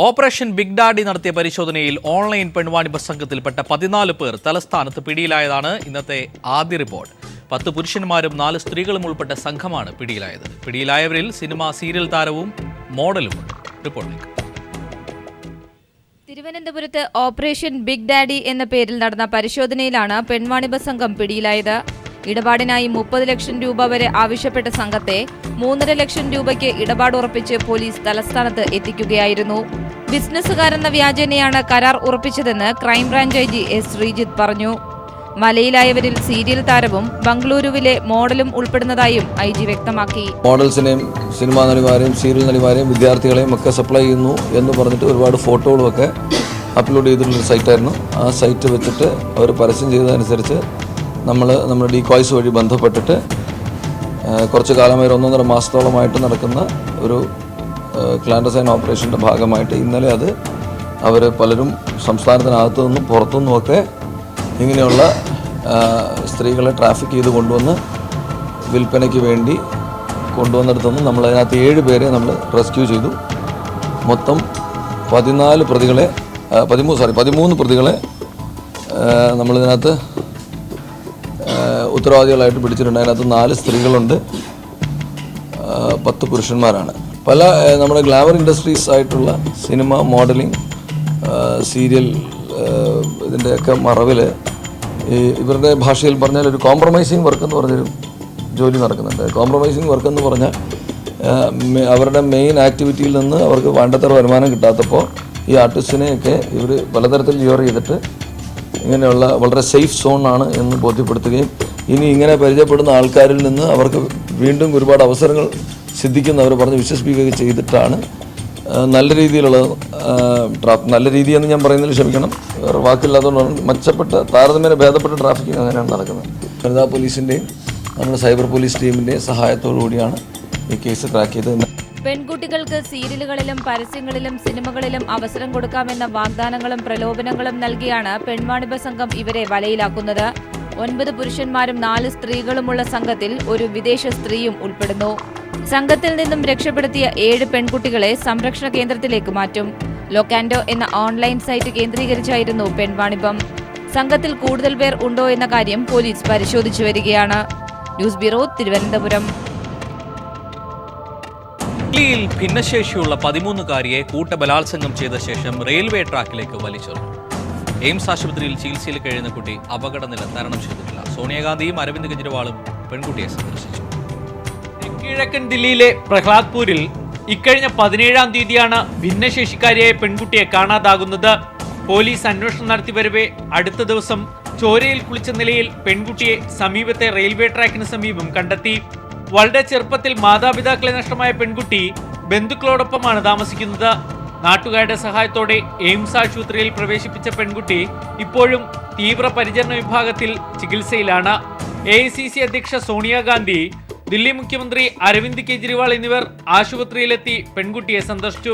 Operation big daddy നടത്തിയ പരിശോധനയിൽ online പെൺവാണിഭ സംഘത്തിൽപ്പെട്ട 14 പേർ തലസ്ഥാനത്ത് പിടിയിലായതാണ് ഇന്നത്തെ ആദ്യ റിപ്പോർട്ട്. 10 പുരുഷന്മാരും 4 സ്ത്രീകളും ഉൾപ്പെട്ട സംഘമാണ് പിടിയിലായത്. പിടിയിലായവരിൽ സിനിമ സീരിയൽ താരവും മോഡലുമുണ്ട്. റിപ്പോർട്ടിലേക്ക്. തിരുവനന്തപുരത്ത് ഓപ്പറേഷൻ ബിഗ് ഡാഡി എന്ന പേരിൽ നടന്ന പരിശോധനയിലാണ് പെൺവാണിഭ സംഘം പിടിയിലായത്. ഇടപാടിനായി 30 ലക്ഷം രൂപ വരെ ആവശ്യപ്പെട്ട സംഘത്തെ 3.5 ലക്ഷം രൂപയ്ക്ക് ഇടപാട് ഉറപ്പിച്ച് പോലീസ് തലസ്ഥാനത്ത് എത്തിക്കുകയായിരുന്നു. ബിസിനസ്സുകാരെന്ന വ്യാജേനയാണ് കരാർ ഉറപ്പിച്ചതെന്ന് ക്രൈംബ്രാഞ്ച് IG S ശ്രീജിത്ത് പറഞ്ഞു. മലയിലായവരിൽ സീരിയൽ താരവും ബംഗളൂരുവിലെ മോഡലും ഉൾപ്പെടുന്നതായും IG വ്യക്തമാക്കി. മോഡൽസിനെയും സിനിമാ നടിമാരെയും സീരിയൽ നടിമാരെയും വിദ്യാർത്ഥികളെയും ഒക്കെ സപ്ലൈ ചെയ്യുന്നു എന്ന് പറഞ്ഞിട്ട് ഒരുപാട് ഫോട്ടോകളുമൊക്കെ അപ്ലോഡ് ചെയ്തിട്ടുള്ളൊരു സൈറ്റായിരുന്നു. ആ സൈറ്റ് വെച്ചിട്ട് അവർ പരസ്യം ചെയ്തതനുസരിച്ച് നമ്മുടെ ഡീകോയ്സ് വഴി ബന്ധപ്പെട്ടിട്ട് കുറച്ച് കാലമായി 1.5 മാസത്തോളമായിട്ട് നടക്കുന്ന ഒരു ക്ലാൻഡസൈൻ ഓപ്പറേഷൻ്റെ ഭാഗമായിട്ട് ഇന്നലെ അത് അവർ പലരും സംസ്ഥാനത്തിനകത്തു നിന്നും പുറത്തുനിന്നുമൊക്കെ ഇങ്ങനെയുള്ള സ്ത്രീകളെ ട്രാഫിക് ചെയ്ത് കൊണ്ടുവന്ന് വിൽപ്പനയ്ക്ക് വേണ്ടി കൊണ്ടുവന്നിടത്തുനിന്ന് നമ്മളതിനകത്ത് 7 പേരെ നമ്മൾ റെസ്ക്യൂ ചെയ്തു. മൊത്തം 13 പ്രതികളെ നമ്മളിതിനകത്ത് ഉത്തരവാദികളായിട്ട് പിടിച്ചിട്ടുണ്ട്. അതിനകത്ത് 4 സ്ത്രീകളുണ്ട്, 10 പുരുഷന്മാരാണ്. പല നമ്മുടെ ഗ്ലാമർ ഇൻഡസ്ട്രീസ് ആയിട്ടുള്ള സിനിമ, മോഡലിംഗ്, സീരിയൽ ഇതിൻ്റെയൊക്കെ മറവിൽ ഇവരുടെ ഭാഷയിൽ പറഞ്ഞാൽ ഒരു കോംപ്രമൈസിങ് വർക്ക് എന്ന് പറഞ്ഞൊരു ജോലി നടക്കുന്നുണ്ട്. കോംപ്രമൈസിങ് വർക്ക് എന്ന് പറഞ്ഞാൽ അവരുടെ മെയിൻ ആക്ടിവിറ്റിയിൽ നിന്ന് അവർക്ക് വേണ്ടത്ര വരുമാനം കിട്ടാത്തപ്പോൾ ഈ ആർട്ടിസ്റ്റിനെയൊക്കെ ഇവർ പലതരത്തിൽ ലിയർ ചെയ്തിട്ട് ഇങ്ങനെയുള്ള വളരെ സേഫ് സോണാണ് എന്ന് ബോധ്യപ്പെടുത്തുകയും ഇനി ഇങ്ങനെ പരിചയപ്പെടുന്ന ആൾക്കാരിൽ നിന്ന് അവർക്ക് വീണ്ടും ഒരുപാട് അവസരങ്ങൾ സിദ്ധിക്കുന്നവർ പറഞ്ഞ് വിശ്വസിപ്പിക്കുകയൊക്കെ ചെയ്തിട്ടാണ് നല്ല രീതിയിലുള്ള നല്ല രീതിയെന്ന് ഞാൻ പറയുന്നതിൽ ക്ഷമിക്കണം, വേറെ വാക്കില്ലാത്തതുകൊണ്ടാണ്, മെച്ചപ്പെട്ട താരതമ്യേന ഭേദപ്പെട്ട ട്രാഫിക്കിംഗ് അങ്ങനെയാണ് നടക്കുന്നത്. വനിതാ പോലീസിൻ്റെയും നമ്മുടെ സൈബർ പോലീസ് ടീമിൻ്റെയും സഹായത്തോടു കൂടിയാണ് ഈ കേസ് ട്രാക്ക് ചെയ്തത്. പെൺകുട്ടികൾക്ക് സീരിയലുകളിലും പരസ്യങ്ങളിലും സിനിമകളിലും അവസരം കൊടുക്കാമെന്ന വാഗ്ദാനങ്ങളും പ്രലോഭനങ്ങളും നൽകിയാണ് പെൺവാണിഭ സംഘം ഇവരെ വലയിലാക്കുന്നത്. 9 പുരുഷന്മാരും 4 സ്ത്രീകളുമുള്ള സംഘത്തിൽ ഒരു വിദേശ സ്ത്രീയും ഉൾപ്പെടുന്നു. സംഘത്തിൽ നിന്നും രക്ഷപ്പെടുത്തിയ 7 പെൺകുട്ടികളെ സംരക്ഷണ കേന്ദ്രത്തിലേക്ക് മാറ്റും. ലൊക്കാൻഡോ എന്ന ഓൺലൈൻ സൈറ്റ് കേന്ദ്രീകരിച്ചായിരുന്നു പെൺവാണിഭം. സംഘത്തിൽ കൂടുതൽ പേർ ഉണ്ടോ എന്ന കാര്യം പോലീസ് പരിശോധിച്ചു വരികയാണ്. News bureau, Thiruvananthapuram. ഡൽഹിയിൽ ഭിന്നശേഷിയുള്ള 13-കാരിയെ കൂട്ടബലാത്സംഗം ചെയ്ത ശേഷം റെയിൽവേ ട്രാക്കിലേക്ക് വലിച്ചെറിഞ്ഞു. എയിംസ് ആശുപത്രിയിൽ ചികിത്സയിൽ കഴിയുന്ന കുട്ടി അപകടനില തരണം ചെയ്തിട്ടില്ല. സോണിയാഗാന്ധിയും അരവിന്ദ് കെജ്രിവാളും പെൺകുട്ടിയെ സന്ദർശിച്ചു. കിഴക്കൻ ദില്ലിയിലെ പ്രഹ്ലാദ്പൂരിൽ ഇക്കഴിഞ്ഞ 17-ാം തീയതിയാണ് ഭിന്നശേഷിക്കാരിയായ പെൺകുട്ടിയെ കാണാതാകുന്നത്. പോലീസ് അന്വേഷണം നടത്തി വരവെ അടുത്ത ദിവസം ചോരയിൽ കുളിച്ച നിലയിൽ പെൺകുട്ടിയെ സമീപത്തെ റെയിൽവേ ട്രാക്കിന് സമീപം കണ്ടെത്തി. വളരെ ചെറുപ്പത്തിൽ മാതാപിതാക്കളെ നഷ്ടമായ പെൺകുട്ടി ബന്ധുക്കളോടൊപ്പമാണ് താമസിക്കുന്നത്. നാട്ടുകാരുടെ സഹായത്തോടെ എയിംസ് ആശുപത്രിയിൽ പ്രവേശിപ്പിച്ച പെൺകുട്ടി ഇപ്പോഴും തീവ്രപരിചരണ വിഭാഗത്തിൽ ചികിത്സയിലാണ്. AICC അധ്യക്ഷ സോണിയാഗാന്ധി, ദില്ലി മുഖ്യമന്ത്രി അരവിന്ദ് കെജ്രിവാൾ എന്നിവർ ആശുപത്രിയിലെത്തി പെൺകുട്ടിയെ സന്ദർശിച്ചു.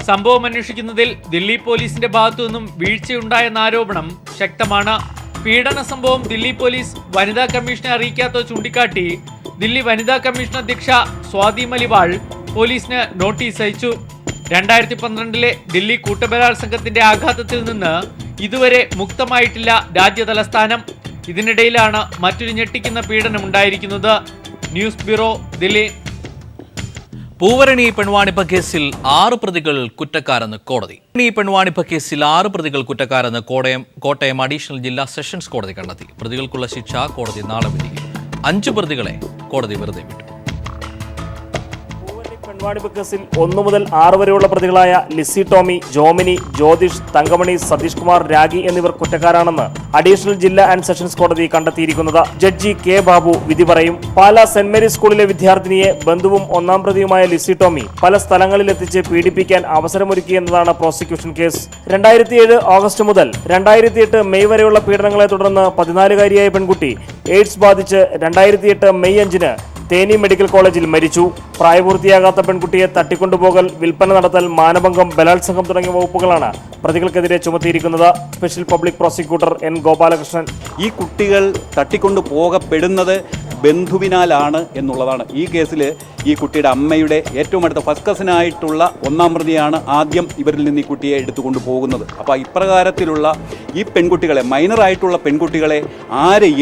സംഭവം അന്വേഷിക്കുന്നതിൽ ദില്ലി പോലീസിന്റെ ഭാഗത്തുനിന്നും വീഴ്ചയുണ്ടായെന്ന ആരോപണം ശക്തമാണ്. പീഡന സംഭവം ദില്ലി പോലീസ് വനിതാ കമ്മീഷനെ അറിയിക്കാത്തത് ചൂണ്ടിക്കാട്ടി ദില്ലി വനിതാ കമ്മീഷൻ അധ്യക്ഷ സ്വാതി മലിവാൾ പോലീസിന് നോട്ടീസ് അയച്ചു. 2012-ലെ ദില്ലി കൂട്ടബലാത്സംഗത്തിന്റെ ആഘാതത്തിൽ നിന്ന് ഇതുവരെ മുക്തമായിട്ടില്ല രാജ്യ തലസ്ഥാനം. ഇതിനിടയിലാണ് മറ്റൊരു ഞെട്ടിക്കുന്ന പീഡനം ഉണ്ടായിരിക്കുന്നത്. News bureau, Delhi. പൂവരണി പെൺവാണിഭ കേസിൽ 6 പ്രതികൾ കുറ്റക്കാരെന്ന് കോടതി. പെൺവാണിഭ കേസിൽ 6 പ്രതികൾ കുറ്റക്കാരെന്ന് കോട്ടയം അഡീഷണൽ ജില്ലാ സെഷൻസ് കോടതി കണ്ടെത്തി. പ്രതികൾക്കുള്ള ശിക്ഷ കോടതി നാളെ വിധിക്കും. 5 പ്രതികളെ കോടതി വെറുതെ വിട്ടു. പെൺവാണിഭ കേസിൽ 1 മുതൽ 6 വരെയുള്ള പ്രതികളായ ലിസി ടോമി, ജോമിനി, ജ്യോതിഷ്, തങ്കമണി, സതീഷ് കുമാർ, രാഗി എന്നിവർ കുറ്റക്കാരാണെന്ന് അഡീഷണൽ ജില്ലാ ആൻഡ് സെഷൻസ് കോടതി കണ്ടെത്തിയിരിക്കുന്നത്. Judge K. ബാബു വിധി പറയും. പാലാ സെന്റ് മേരീസ് സ്കൂളിലെ വിദ്യാർത്ഥിനിയെ ബന്ധുവും 1-ാം പ്രതിയുമായ ലിസി ടോമി പല സ്ഥലങ്ങളിലെത്തിച്ച് പീഡിപ്പിക്കാൻ അവസരമൊരുക്കിയെന്നതാണ് പ്രോസിക്യൂഷൻ കേസ്. 2007 ഓഗസ്റ്റ് മുതൽ 2008 മെയ് വരെയുള്ള പീഡനങ്ങളെ തുടർന്ന് 14-കാരിയായ പെൺകുട്ടി എയ്ഡ്സ് ബാധിച്ച് 2008 മെയ് 5-ന് തേനി മെഡിക്കൽ കോളേജിൽ മരിച്ചു. പ്രായപൂർത്തിയാകാത്ത പെൺകുട്ടിയെ തട്ടിക്കൊണ്ടുപോകൽ, വിൽപ്പന നടത്തൽ, മാനഭംഗം, ബലാത്സംഗം തുടങ്ങിയ വകുപ്പുകളാണ് പ്രതികൾക്കെതിരെ ചുമത്തിയിരിക്കുന്നത്. Special public prosecutor N. Gopalakrishnan, ഈ കുട്ടികൾ തട്ടിക്കൊണ്ടു പോകപ്പെടുന്നത് ബന്ധുവിനാലാണ് എന്നുള്ളതാണ്. ഈ കേസിൽ ഈ കുട്ടിയുടെ അമ്മയുടെ ഏറ്റവും അടുത്ത ഫസ്റ്റ് കസിനായിട്ടുള്ള ഒന്നാം പ്രതിയാണ് ആദ്യം ഇവരിൽ നിന്ന് ഈ കുട്ടിയെ എടുത്തുകൊണ്ട് പോകുന്നത്. അപ്പോൾ ഇപ്രകാരത്തിലുള്ള ഈ പെൺകുട്ടികളെ, മൈനറായിട്ടുള്ള പെൺകുട്ടികളെ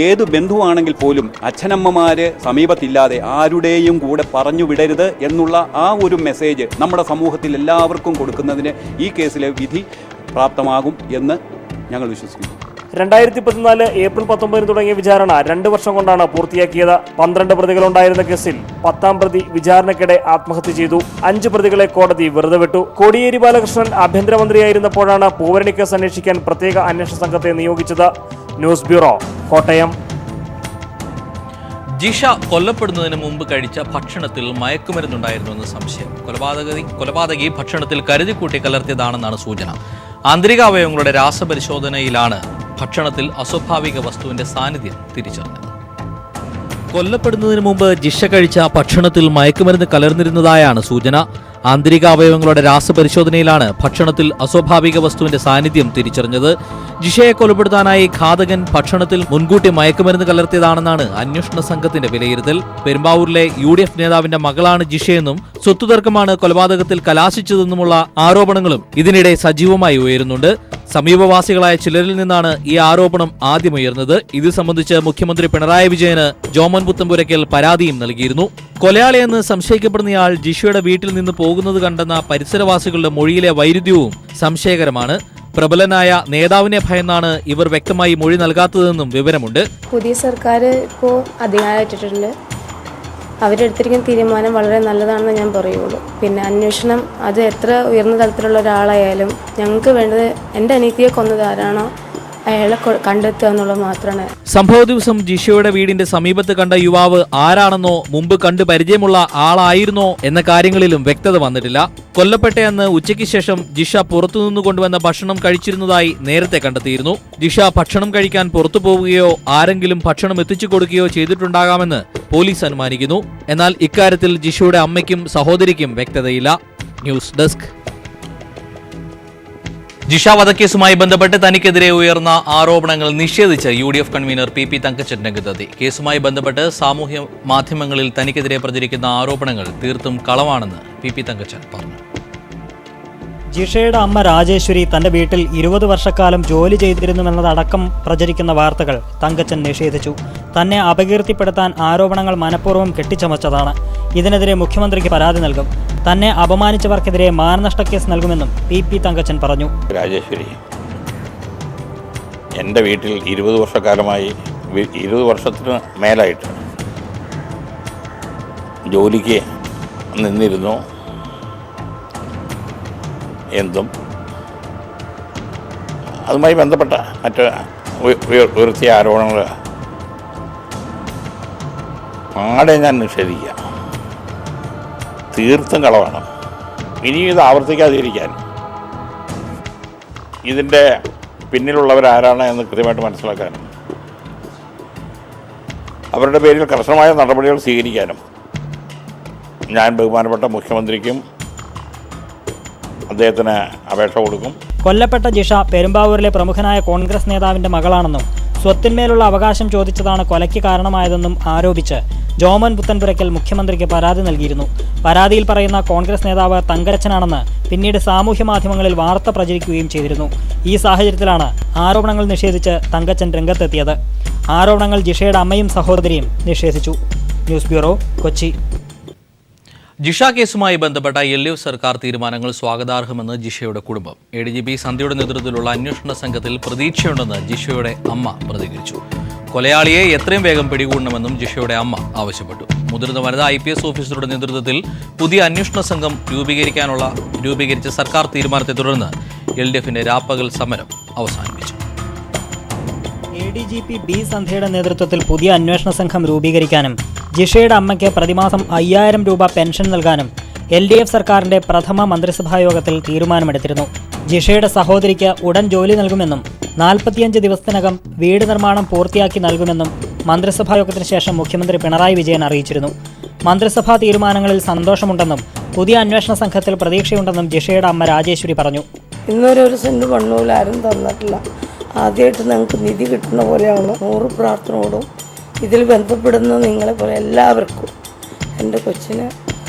ഏത് ബന്ധുവാണെങ്കിൽ പോലും അച്ഛനമ്മമാർ സമീപത്തില്ലാതെ ആരുടെയും കൂടെ പറഞ്ഞു വിടരുത് എന്നുള്ള ആ ഒരു മെസ്സേജ് നമ്മുടെ സമൂഹത്തിൽ എല്ലാവർക്കും കൊടുക്കുന്നതിന് ഈ കേസിലെ വിധി പ്രാപ്തമാകും എന്ന് ഞങ്ങൾ വിശ്വസിക്കുന്നു. 2014 ഏപ്രിൽ 19 തുടങ്ങിയ വിചാരണ 2 വർഷം കൊണ്ടാണ് പൂർത്തിയാക്കിയത്. 12 പ്രതികളുണ്ടായിരുന്ന കേസിൽ 10ാം പ്രതി വിചാരണയ്ക്കിടെ ആത്മഹത്യ ചെയ്തു. 5 പ്രതികളെ കോടതി വെറുതെ വിട്ടു. കോടിയേരി ബാലകൃഷ്ണൻ ആഭ്യന്തരമന്ത്രിയായിരുന്നപ്പോഴാണ് പൂവരണി കേസ് അന്വേഷിക്കാൻ പ്രത്യേക അന്വേഷണ സംഘത്തെ നിയോഗിച്ചത്. News bureau, Kottayam. ജിഷ കൊല്ലപ്പെടുന്നതിന് മുമ്പ് കഴിച്ച ഭക്ഷണത്തിൽ മയക്കുമരുന്നുണ്ടായിരുന്നുവെന്ന് സംശയം. കൊലപാതകി ഭക്ഷണത്തിൽ കരുതിക്കൂട്ടി കലർത്തിയതാണെന്നാണ് സൂചന. ആന്തരിക അവയവങ്ങളുടെ രാസപരിശോധനയിലാണ് ഭക്ഷണത്തിൽ അസ്വാഭാവിക വസ്തുവിന്റെ സാന്നിധ്യം തിരിച്ചറിഞ്ഞത്. കൊല്ലപ്പെടുന്നതിന് മുമ്പ് ജിഷ കഴിച്ച ഭക്ഷണത്തിൽ മയക്കുമരുന്ന് കലർന്നിരുന്നതായാണ് സൂചന. ആന്തരിക അവയവങ്ങളുടെ രാസപരിശോധനയിലാണ് ഭക്ഷണത്തിൽ അസ്വാഭാവിക വസ്തുവിന്റെ സാന്നിധ്യം തിരിച്ചറിഞ്ഞത്. ജിഷയെ കൊലപ്പെടുത്താനായി ഘാതകൻ ഭക്ഷണത്തിൽ മുൻകൂട്ടി മയക്കുമരുന്ന് കലർത്തിയതാണെന്നാണ് അന്വേഷണ സംഘത്തിന്റെ വിലയിരുത്തൽ. പെരുമ്പാവൂരിലെ UDF നേതാവിന്റെ മകളാണ് ജിഷയെന്നും സ്വത്തുതർക്കമാണ് കൊലപാതകത്തിൽ കലാശിച്ചതെന്നുമുള്ള ആരോപണങ്ങളും ഇതിനിടെ സജീവമായി ഉയരുന്നുണ്ട്. സമീപവാസികളായ ചിലരിൽ നിന്നാണ് ഈ ആരോപണം ആദ്യമുയർന്നത്. ഇത് സംബന്ധിച്ച് മുഖ്യമന്ത്രി പിണറായി വിജയന് ജോമൻ പുത്തമ്പുരയ്ക്കൽ പരാതിയും നൽകിയിരുന്നു. കൊലയാളിയെന്ന് സംശയിക്കപ്പെടുന്നയാൾ ജിഷയുടെ വീട്ടിൽ നിന്ന് പോകുന്നത് കണ്ടെന്ന പരിസരവാസികളുടെ മൊഴിയിലെ വൈരുദ്ധ്യവും സംശയകരമാണ്. പ്രബലനായ നേതാവിനെ ഭയന്നാണ് ഇവർ വ്യക്തമായി മൊഴി നൽകാത്തതെന്നും വിവരമുണ്ട്. പുതിയ സർക്കാർ ഇപ്പോൾ അധികാരമേറ്റിട്ടുണ്ട്. അവരെടുത്തിരിക്കുന്ന തീരുമാനം വളരെ നല്ലതാണെന്ന് ഞാൻ പറയുള്ളൂ. പിന്നെ അന്വേഷണം അത് എത്ര ഉയർന്ന തലത്തിലുള്ള ഒരാളായാലും ഞങ്ങൾക്ക് വേണ്ടത് എൻ്റെ അനിയത്തിയെ കൊന്നത് ആരാണോ അയാളെ കണ്ടെത്തുക എന്നുള്ളത് മാത്രമാണ്. സംഭവ ദിവസം ജിഷയുടെ വീടിന്റെ സമീപത്ത് കണ്ട യുവാവ് ആരാണെന്നോ മുമ്പ് കണ്ടു പരിചയമുള്ള ആളായിരുന്നോ എന്ന കാര്യങ്ങളിലും വ്യക്തത വന്നിട്ടില്ല. കൊല്ലപ്പെട്ടയെന്ന് ഉച്ചയ്ക്ക് ശേഷം ജിഷ പുറത്തുനിന്ന് കൊണ്ടുവന്ന ഭക്ഷണം കഴിച്ചിരുന്നതായി നേരത്തെ കണ്ടെത്തിയിരുന്നു. ജിഷ ഭക്ഷണം കഴിക്കാൻ പുറത്തു പോവുകയോ ആരെങ്കിലും ഭക്ഷണം എത്തിച്ചു കൊടുക്കുകയോ ചെയ്തിട്ടുണ്ടാകാമെന്ന് പോലീസ് അനുമാനിക്കുന്നു. എന്നാൽ ഇക്കാര്യത്തിൽ ജിഷയുടെ അമ്മയ്ക്കും സഹോദരിക്കും വ്യക്തതയില്ല. News desk. ജിഷ വധക്കേസുമായി ബന്ധപ്പെട്ട് തനിക്കെതിരെ ഉയർന്ന ആരോപണങ്ങൾ നിഷേധിച്ച് UDF കൺവീനർ PP തങ്കച്ചൻ രംഗത്തെത്തി. കേസുമായി ബന്ധപ്പെട്ട് സാമൂഹ്യ മാധ്യമങ്ങളിൽ തനിക്കെതിരെ പ്രചരിക്കുന്ന ആരോപണങ്ങൾ തീർത്തും കളവാണെന്ന് PP തങ്കച്ചൻ പറഞ്ഞു. ജിഷയുടെ അമ്മ രാജേശ്വരി തന്റെ വീട്ടിൽ 20 വർഷക്കാലം ജോലി ചെയ്തിരുന്നുവെന്നതടക്കം പ്രചരിക്കുന്ന വാർത്തകൾ തങ്കച്ചൻ നിഷേധിച്ചു. തന്നെ അപകീർത്തിപ്പെടുത്താൻ ആരോപണങ്ങൾ മനഃപൂർവ്വം കെട്ടിച്ചമച്ചതാണ്. ഇതിനെതിരെ മുഖ്യമന്ത്രിക്ക് പരാതി നൽകും. തന്നെ അപമാനിച്ചവർക്കെതിരെ മാനനഷ്ട കേസ് നൽകുമെന്നും PP തങ്കച്ചൻ പറഞ്ഞു. രാജേശ്വരി എൻ്റെ വീട്ടിൽ 20 വർഷക്കാലമായി 20 വർഷത്തിന് മേലായിട്ട് ജോലിക്ക് നിന്നിരുന്നു എന്തും അതുമായി ബന്ധപ്പെട്ട മറ്റ് ഉയർത്തിയ ആരോപണങ്ങൾ ആടെ ഞാൻ നിഷേധിക്കുക. തീർത്തും കളവാണ്. ഇനിയും ഇത് ആവർത്തിക്കാതിരിക്കാൻ ഇതിൻ്റെ പിന്നിലുള്ളവരാരാണ് എന്ന് കൃത്യമായിട്ട് മനസ്സിലാക്കാനും അവരുടെ പേരിൽ കർശനമായ നടപടികൾ സ്വീകരിക്കാനും ഞാൻ ബഹുമാനപ്പെട്ട മുഖ്യമന്ത്രിക്കും അദ്ദേഹത്തിന് അപേക്ഷ കൊടുക്കും. കൊല്ലപ്പെട്ട ജിഷ പെരുമ്പാവൂരിലെ പ്രമുഖനായ കോൺഗ്രസ് നേതാവിന്റെ മകളാണെന്നും സ്വത്തിന്മേലുള്ള അവകാശം ചോദിച്ചതാണ് കൊലയ്ക്ക് കാരണമായതെന്നും ആരോപിച്ച് ജോമൻ പുത്തൻപുരയ്ക്കൽ മുഖ്യമന്ത്രിക്ക് പരാതി നൽകിയിരുന്നു. പരാതിയിൽ പറയുന്ന കോൺഗ്രസ് നേതാവ് തങ്കച്ചനാണെന്ന് പിന്നീട് സാമൂഹ്യ മാധ്യമങ്ങളിൽ വാർത്ത പ്രചരിക്കുകയും ചെയ്തിരുന്നു. ഈ സാഹചര്യത്തിലാണ് ആരോപണങ്ങൾ നിഷേധിച്ച് തങ്കച്ചൻ രംഗത്തെത്തിയത്. ആരോപണങ്ങൾ ജിഷയുടെ അമ്മയും സഹോദരിയും നിഷേധിച്ചു. News bureau, Kochi. ജിഷ കേസുമായി ബന്ധപ്പെട്ട LDF സർക്കാർ തീരുമാനങ്ങൾ സ്വാഗതാർഹമെന്ന് ജിഷയുടെ കുടുംബം. ADGP സന്ധ്യയുടെ നേതൃത്വത്തിലുള്ള അന്വേഷണ സംഘത്തിൽ പ്രതീക്ഷയുണ്ടെന്ന് ജിഷയുടെ അമ്മ പ്രതികരിച്ചു. കൊലയാളിയെ എത്രയും വേഗം പിടികൂടണമെന്നും ജിഷയുടെ അമ്മ ആവശ്യപ്പെട്ടു. മുതിർന്ന വനിതാ IPS ഓഫീസറുടെ നേതൃത്വത്തിൽ പുതിയ അന്വേഷണ സംഘം രൂപീകരിച്ച സർക്കാർ തീരുമാനത്തെ തുടർന്ന് LDFന്റെ രാപ്പകൽ സമരം അവസാനിപ്പിച്ചു. ADGP B സന്ധ്യയുടെ നേതൃത്വത്തിൽ പുതിയ അന്വേഷണ സംഘം രൂപീകരിക്കാനും ജിഷയുടെ അമ്മയ്ക്ക് പ്രതിമാസം 5000 രൂപ പെൻഷൻ നൽകാനും LDF സർക്കാരിന്റെ പ്രഥമ മന്ത്രിസഭായോഗത്തിൽ തീരുമാനമെടുത്തിരുന്നു. ജിഷയുടെ സഹോദരിക്ക് ഉടൻ ജോലി നൽകുമെന്നും 45 ദിവസത്തിനകം വീട് നിർമ്മാണം പൂർത്തിയാക്കി നൽകുമെന്നും മന്ത്രിസഭായോഗത്തിന് ശേഷം മുഖ്യമന്ത്രി പിണറായി വിജയൻ അറിയിച്ചിരുന്നു. മന്ത്രിസഭാ തീരുമാനങ്ങളിൽ സന്തോഷമുണ്ടെന്നും പുതിയ അന്വേഷണ സംഘത്തിൽ പ്രതീക്ഷയുണ്ടെന്നും ജിഷയുടെ അമ്മ രാജേശ്വരി പറഞ്ഞു. ഇന്നൊരു സെന്റ് മണ്ണൂല ആരും തന്നിട്ടില്ല. ആദ്യമായിട്ട് ഞങ്ങൾക്ക് നിധി കിട്ടുന്ന പോലെയാണ്. 100 പ്രാർത്ഥനയോടും ഇതിൽ ബന്ധപ്പെടുന്ന നിങ്ങളെ പോലെ എല്ലാവർക്കും എൻ്റെ കൊച്ചിനെ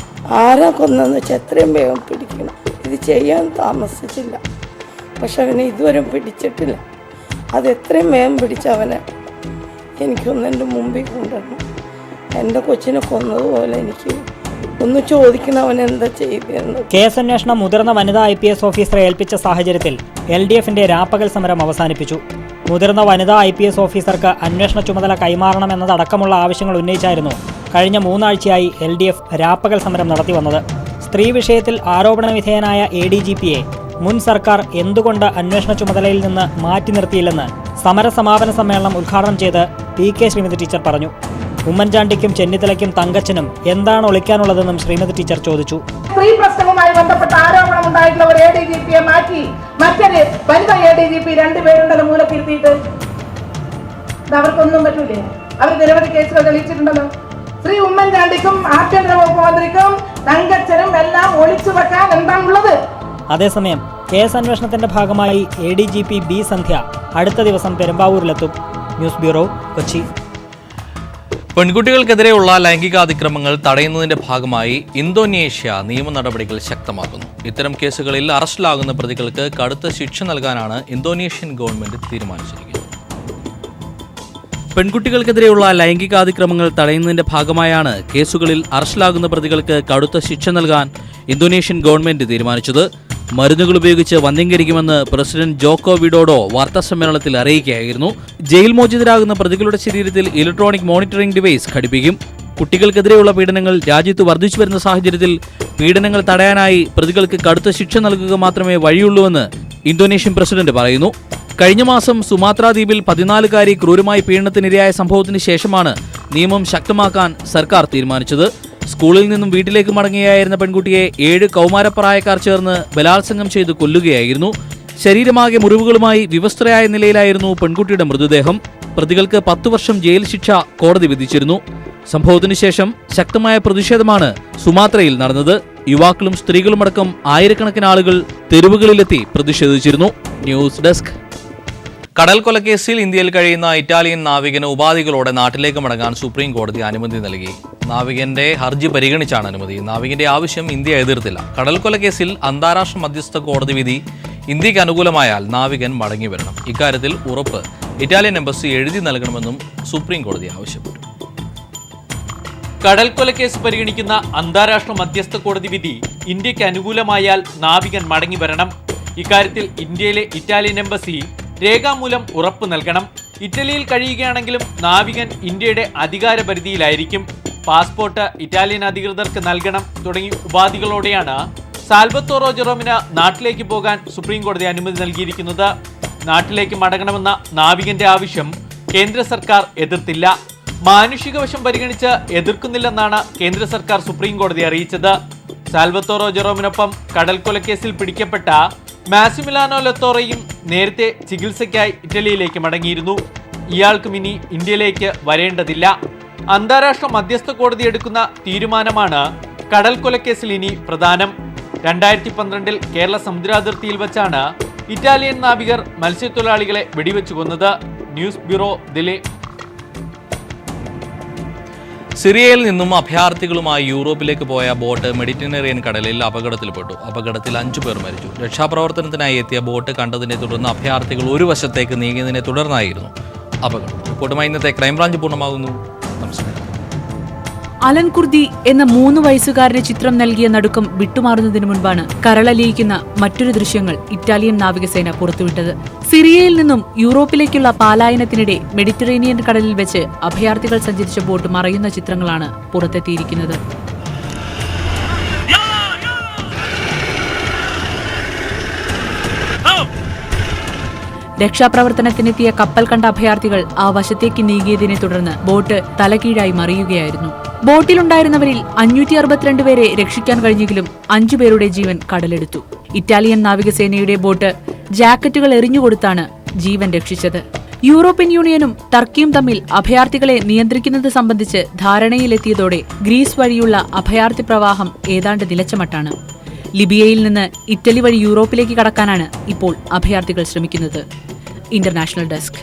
ആരാ കൊന്നതെന്ന് വെച്ചാൽ എത്രയും വേഗം പിടിക്കണം. ഇത് ചെയ്യാൻ താമസിച്ചില്ല, പക്ഷെ അവനെ ഇതുവരെ പിടിച്ചിട്ടില്ല. അത് എത്രയും വേഗം പിടിച്ച് അവനെ എനിക്കൊന്ന് എൻ്റെ മുമ്പിൽ കൊണ്ടുവരണം. എൻ്റെ കൊച്ചിനെ കൊന്നതുപോലെ എനിക്ക് ഒന്ന് ചോദിക്കണം അവൻ എന്താ ചെയ്തതെന്ന്. കേസന്വേഷണം മുതിർന്ന വനിതാ IPS ഓഫീസറെ ഏൽപ്പിച്ച സാഹചര്യത്തിൽ LDFന്റെ രാപ്പകൽ സമരം അവസാനിപ്പിച്ചു. മുതിർന്ന വനിതാ IPS ഓഫീസർക്ക് അന്വേഷണ ചുമതല കൈമാറണമെന്നതടക്കമുള്ള ആവശ്യങ്ങൾ ഉന്നയിച്ചായിരുന്നു കഴിഞ്ഞ 3 ആഴ്ചയായി LDF രാപ്പകൽ സമരം നടത്തിവന്നത്. സ്ത്രീ വിഷയത്തിൽ ആരോപണ വിധേയനായ ADGPയെ മുൻ സർക്കാർ എന്തുകൊണ്ട് അന്വേഷണ ചുമതലയിൽ നിന്ന് മാറ്റി നിർത്തിയില്ലെന്ന് സമരസമാപന സമ്മേളനം ഉദ്ഘാടനം ചെയ്ത് PK ശ്രീമതി ടീച്ചർ പറഞ്ഞു. ഉമ്മൻചാണ്ടിക്കും ചെന്നിത്തലയ്ക്കും തങ്കച്ചനും എന്താണ് ഒളിക്കാനുള്ളതെന്നും ശ്രീമതി ടീച്ചർ ചോദിച്ചു. സ്ത്രീ പ്രശ്നവുമായി ബന്ധപ്പെട്ട ആരോപണം ഉണ്ടായിട്ടുള്ള ഒരു ADGPയെ മാറ്റി മറ്റൊരു വനിതാ ADGP 2 പേരുണ്ടല്ലോ മൂലക്കിരുത്തിയിട്ട്. അവർക്കൊന്നും പറ്റൂലേ? അവർ നിരവധി കേസുകൾ തെളിയിച്ചിട്ടുണ്ടല്ലോ. ശ്രീ ഉമ്മൻചാണ്ടിക്കും ആഭ്യന്തര വകുപ്പ് മന്ത്രിക്കും തങ്കച്ചനും എല്ലാം ഒളിച്ചു വെക്കാൻ എന്താണുള്ളത്? അതേസമയം കേസ് അന്വേഷണത്തിന്റെ ഭാഗമായി ADGP B സന്ധ്യ അടുത്ത ദിവസം പെരുമ്പാവൂരിലെത്തും. News bureau, Kochi. പെൺകുട്ടികൾക്കെതിരെയുള്ള ലൈംഗികാതിക്രമങ്ങൾ തടയുന്നതിന്റെ ഭാഗമായി ഇന്തോനേഷ്യ നിയമ നടപടികൾ ശക്തമാക്കുന്നു. ഇത്തരം കേസുകളിൽ അറസ്റ്റിലാകുന്ന പ്രതികൾക്ക് കടുത്ത ശിക്ഷ നൽകാനാണ് ഇന്തോനേഷ്യൻ ഗവൺമെന്റ് തീരുമാനിച്ചിരിക്കുന്നത്. പെൺകുട്ടികൾക്കെതിരെയുള്ള ലൈംഗികാതിക്രമങ്ങൾ തടയുന്നതിന്റെ ഭാഗമായാണ് കേസുകളിൽ അറസ്റ്റിലാകുന്ന പ്രതികൾക്ക് കടുത്ത ശിക്ഷ നൽകാൻ ഇന്തോനേഷ്യൻ ഗവൺമെന്റ് തീരുമാനിച്ചത്. മരുന്നുകൾ ഉപയോഗിച്ച് വന്ധ്യംകരിക്കുമെന്ന് പ്രസിഡന്റ് ജോക്കോ വിഡോഡോ വാർത്താസമ്മേളനത്തിൽ അറിയിക്കുകയായിരുന്നു. ജയിൽ മോചിതരാകുന്ന പ്രതികളുടെ ശരീരത്തിൽ ഇലക്ട്രോണിക് മോണിറ്ററിംഗ് ഡിവൈസ് ഘടിപ്പിക്കും. കുട്ടികൾക്കെതിരെയുള്ള പീഡനങ്ങൾ രാജ്യത്ത് വർദ്ധിച്ചു വരുന്ന സാഹചര്യത്തിൽ പീഡനങ്ങൾ തടയാനായി പ്രതികൾക്ക് കടുത്ത ശിക്ഷ നൽകുക മാത്രമേ വഴിയുള്ളൂവെന്ന് ഇന്തോനേഷ്യൻ പ്രസിഡന്റ് പറയുന്നു. കഴിഞ്ഞ മാസം സുമാത്ര ദ്വീപിൽ 14-കാരി ക്രൂരമായി പീഡനത്തിനിരയായ സംഭവത്തിന് ശേഷമാണ് നിയമം ശക്തമാക്കാൻ സർക്കാർ തീരുമാനിച്ചത്. സ്കൂളിൽ നിന്നും വീട്ടിലേക്ക് മടങ്ങുകയായിരുന്ന പെൺകുട്ടിയെ 7 കൗമാരപ്രായക്കാർ ചേർന്ന് ബലാത്സംഗം ചെയ്ത് കൊല്ലുകയായിരുന്നു. ശരീരമാകെ മുറിവുകളുമായി വിവസ്ത്രയായ നിലയിലായിരുന്നു പെൺകുട്ടിയുടെ മൃതദേഹം. പ്രതികൾക്ക് 10 വർഷം ജയിൽ ശിക്ഷ കോടതി വിധിച്ചിരുന്നു. സംഭവത്തിനു ശേഷം ശക്തമായ പ്രതിഷേധമാണ് സുമാത്രയിൽ നടന്നത്. യുവാക്കളും സ്ത്രീകളുമടക്കം ആയിരക്കണക്കിന് ആളുകൾ തെരുവുകളിലെത്തി പ്രതിഷേധിച്ചിരുന്നു. News desk. കടൽ കൊലക്കേസിൽ ഇന്ത്യയിൽ കഴിയുന്ന ഇറ്റാലിയൻ നാവികന് ഉപാധികളോടെ നാട്ടിലേക്ക് മടങ്ങാൻ സുപ്രീം കോടതി അനുമതി നൽകി. നാവികന്റെ ഹർജി പരിഗണിച്ചാണ് അനുമതി. നാവികന്റെ ആവശ്യം ഇന്ത്യ എതിർത്തില്ല. കടൽ കൊലക്കേസിൽ അന്താരാഷ്ട്ര മധ്യസ്ഥ കോടതി വിധി ഇന്ത്യക്ക് അനുകൂലമായാൽ നാവികൻ മടങ്ങി വരണം. ഇക്കാര്യത്തിൽ ഉറപ്പ് ഇറ്റാലിയൻ എംബസി എഴുതി നൽകണമെന്നും സുപ്രീം കോടതി ആവശ്യപ്പെട്ടു. കടൽ കൊലക്കേസ് പരിഗണിക്കുന്ന അന്താരാഷ്ട്ര മധ്യസ്ഥ കോടതി വിധി ഇന്ത്യക്ക് അനുകൂലമായാൽ നാവികൻ മടങ്ങി വരണം. ഇക്കാര്യത്തിൽ ഇന്ത്യയിലെ ഇറ്റാലിയൻ എംബസി രേഖാമൂലം ഉറപ്പ് നൽകണം. ഇറ്റലിയിൽ കഴിയുകയാണെങ്കിലും നാവികൻ ഇന്ത്യയുടെ അധികാര പരിധിയിലായിരിക്കും. പാസ്പോർട്ട് ഇറ്റാലിയൻ അധികൃതർക്ക് നൽകണം തുടങ്ങി ഉപാധികളോടെയാണ് സാൽവത്തോറോ ജെറോമിന് നാട്ടിലേക്ക് പോകാൻ സുപ്രീം കോടതി അനുമതി നൽകിയിരിക്കുന്നത്. നാട്ടിലേക്ക് മടങ്ങണമെന്ന നാവികന്റെ ആവശ്യം കേന്ദ്ര സർക്കാർ എതിർത്തില്ല. മാനുഷിക വശം പരിഗണിച്ച് എതിർക്കുന്നില്ലെന്നാണ് കേന്ദ്ര സർക്കാർ സുപ്രീം കോടതി അറിയിച്ചത്. സാൽവത്തോറോ ജെറോമിനൊപ്പം കടൽ കൊലക്കേസിൽ പിടിക്കപ്പെട്ട മാസിമിലാനോ ലത്തോറയും നേരത്തെ ചികിത്സയ്ക്കായി ഇറ്റലിയിലേക്ക് മടങ്ങിയിരുന്നു. ഇയാൾക്കും ഇനി ഇന്ത്യയിലേക്ക് വരേണ്ടതില്ല. അന്താരാഷ്ട്ര മധ്യസ്ഥ കോടതി എടുക്കുന്ന തീരുമാനമാണ് കടൽ കൊലക്കേസിൽ ഇനി പ്രധാനം. 2012 കേരള സമുദ്രാതിർത്തിയിൽ വച്ചാണ് ഇറ്റാലിയൻ നാവികർ മത്സ്യത്തൊഴിലാളികളെ വെടിവെച്ചു കൊന്നത്. News bureau, Delhi. സിറിയയിൽ നിന്നും അഭയാർത്ഥികളുമായി യൂറോപ്പിലേക്ക് പോയ ബോട്ട് മെഡിറ്ററേനിയൻ കടലിൽ അപകടത്തിൽപ്പെട്ടു. അപകടത്തിൽ 5 പേർ മരിച്ചു. രക്ഷാപ്രവർത്തനത്തിനായി എത്തിയ ബോട്ട് കണ്ടതിനെ തുടർന്ന് അഭയാർത്ഥികൾ ഒരു വശത്തേക്ക് നീങ്ങിയതിനെ തുടർന്നായിരുന്നു അപകടം. റിപ്പോർട്ടുമായി ഇന്നത്തെ ക്രൈംബ്രാഞ്ച് പൂർണ്ണമാകുന്നു. നമസ്കാരം. അലൻ കുർദി എന്ന 3 വയസ്സുകാരന് ചിത്രം നൽകിയ നടുക്കം വിട്ടുമാറുന്നതിനു മുൻപാണ് കരളലിയിക്കുന്ന മറ്റൊരു ദൃശ്യങ്ങൾ ഇറ്റാലിയൻ നാവികസേന പുറത്തുവിട്ടത്. സിറിയയിൽ നിന്നും യൂറോപ്പിലേക്കുള്ള പലായനത്തിനിടെ മെഡിറ്ററേനിയൻ കടലിൽ വെച്ച് അഭയാർത്ഥികൾ സഞ്ചരിച്ച ബോട്ട് മറയുന്ന ചിത്രങ്ങളാണ് പുറത്തെത്തിയിരിക്കുന്നത്. രക്ഷാപ്രവർത്തനത്തിനെത്തിയ കപ്പൽ കണ്ട അഭയാർത്ഥികൾ ആ വശത്തേക്ക് നീങ്ങിയതിനെ തുടർന്ന് ബോട്ട് തലകീഴായി മറിയുകയായിരുന്നു. ബോട്ടിലുണ്ടായിരുന്നവരിൽ 562 പേരെ രക്ഷിക്കാൻ കഴിഞ്ഞെങ്കിലും 5 പേരുടെ ജീവൻ കടലെടുത്തു. ഇറ്റാലിയൻ നാവികസേനയുടെ ബോട്ട് ജാക്കറ്റുകൾ എറിഞ്ഞുകൊടുത്താണ് ജീവൻ രക്ഷിച്ചത്. യൂറോപ്യൻ യൂണിയനും ടർക്കിയും തമ്മിൽ അഭയാർത്ഥികളെ നിയന്ത്രിക്കുന്നത് സംബന്ധിച്ച് ധാരണയിലെത്തിയതോടെ ഗ്രീസ് വഴിയുള്ള അഭയാർത്ഥി പ്രവാഹം ഏതാണ്ട് നിലച്ചമട്ടാണ്. ലിബിയയിൽ നിന്ന് ഇറ്റലി വഴി യൂറോപ്പിലേക്ക് കടക്കാനാണ് ഇപ്പോൾ അഭയാർത്ഥികൾ ശ്രമിക്കുന്നത്. International desk.